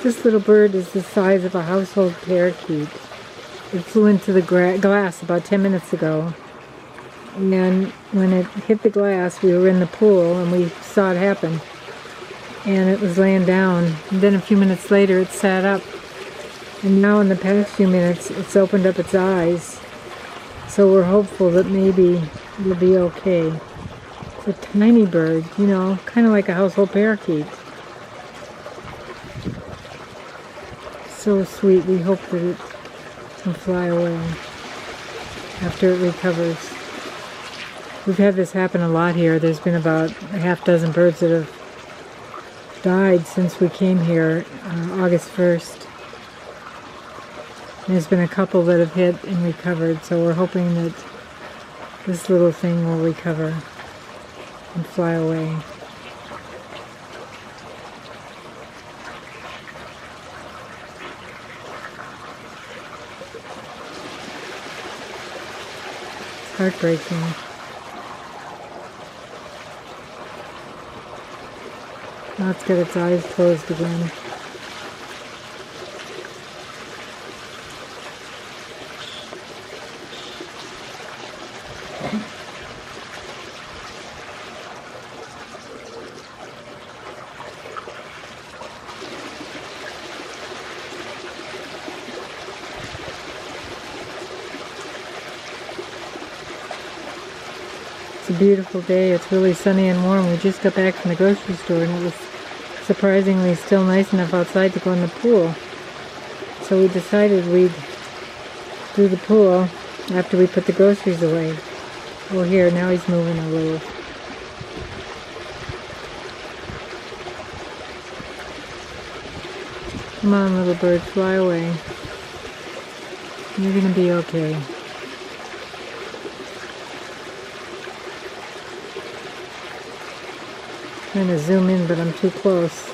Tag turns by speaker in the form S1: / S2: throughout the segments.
S1: This little bird is the size of a household parakeet. It flew into the glass about 10 minutes ago. And when it hit the glass, we were in the pool and we saw it happen. And it was laying down. And then a few minutes later, it sat up. And now in the past few minutes, it's opened up its eyes. So we're hopeful that maybe it'll be okay. It's a tiny bird, you know, kind of like a household parakeet. So sweet. We hope that it can fly away after it recovers. We've had this happen a lot here. There's been about a half dozen birds that have died since we came here August 1st. There's been a couple that have hit and recovered, so we're hoping that this little thing will recover and fly away. It's heartbreaking. Now it's got its eyes closed again. It's a beautiful day. It's really sunny and warm. We just got back from the grocery store and it was surprisingly still nice enough outside to go in the pool. So we decided we'd do the pool after we put the groceries away. Oh, here, now he's moving a little. Come on, little bird, fly away. You're gonna be okay. Trying to zoom in, but I'm too close.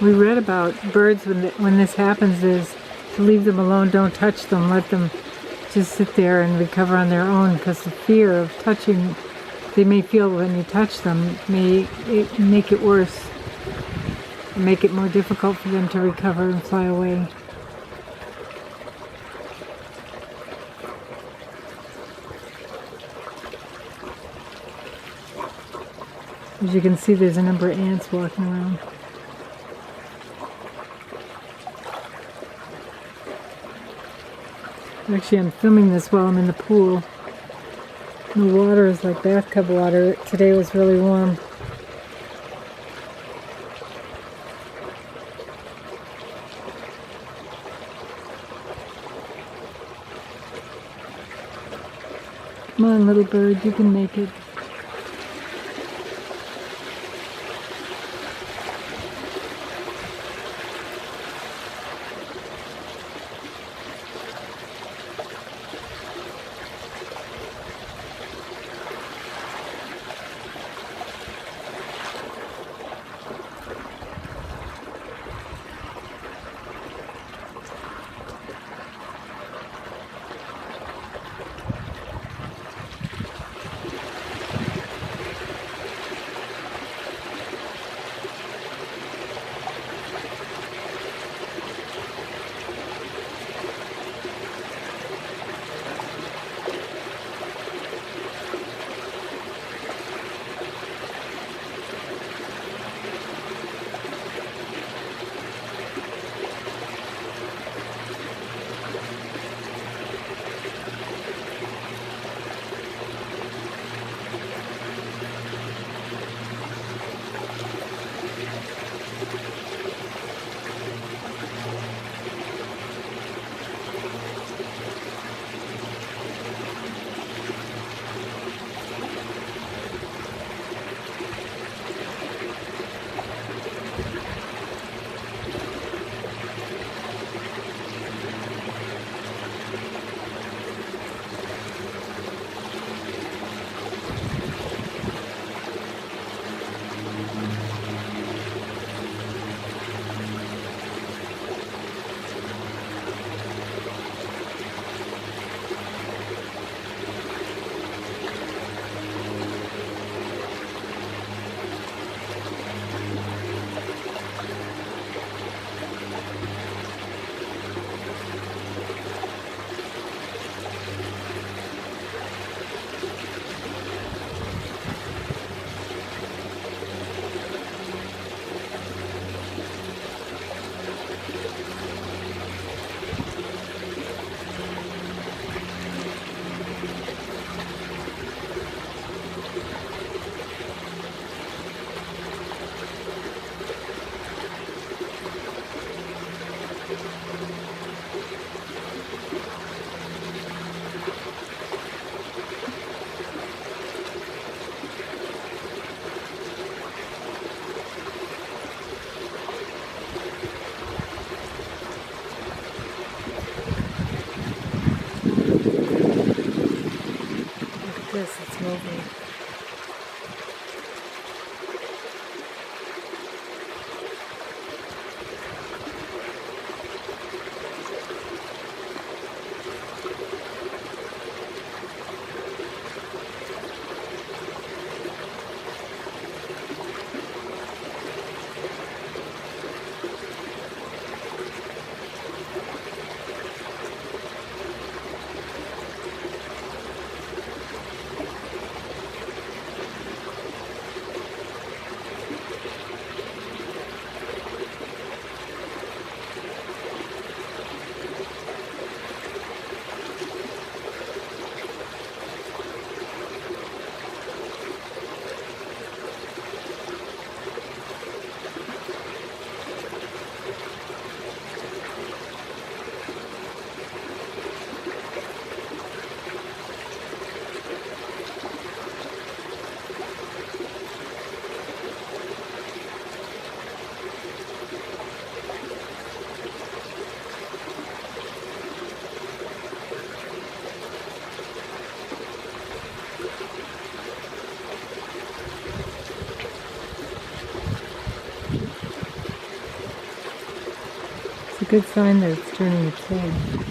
S1: We read about birds when this happens is to leave them alone, don't touch them, let them just sit there and recover on their own, because the fear of touching, they may feel when you touch them, may make it worse, make it more difficult for them to recover and fly away. As you can see, there's a number of ants walking around. Actually, I'm filming this while I'm in the pool. The water is like bathtub water. Today was really warm. Come on, little bird, you can make it. over. It's a good sign that it's turning its head.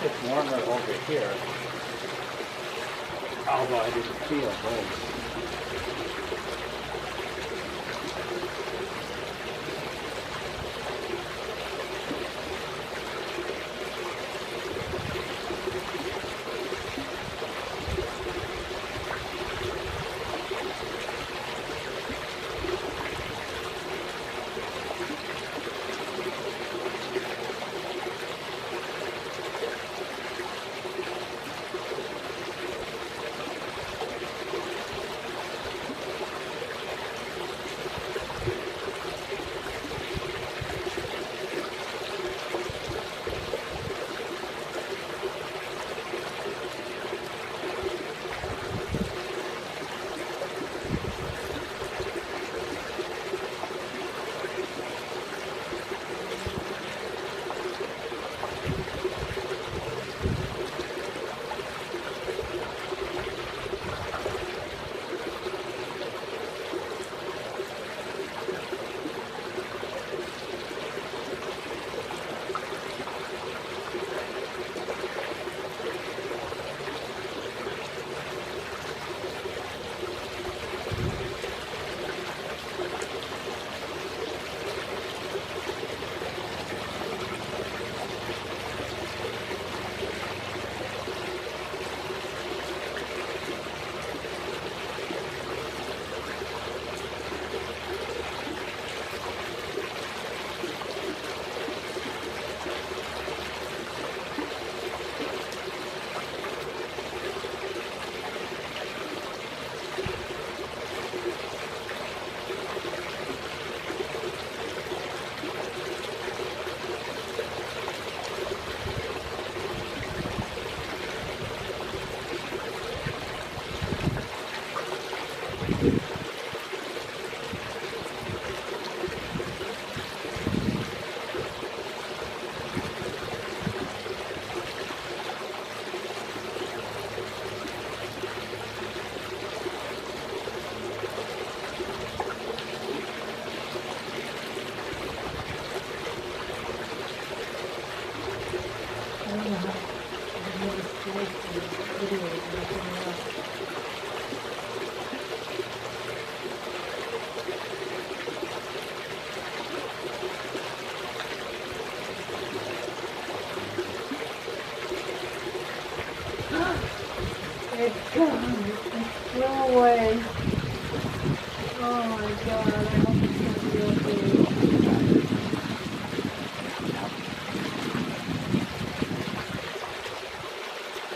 S2: It's warmer over here, although I didn't feel cold.
S1: It's gone. It flew away. Oh my god, I hope it's going to be okay.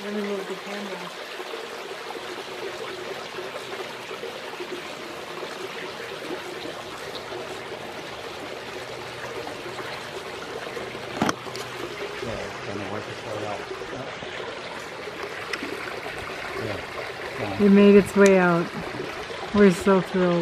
S1: Let me move the camera.
S2: Yeah, it's gonna work its way out. Yeah.
S1: It made its way out. We're so thrilled.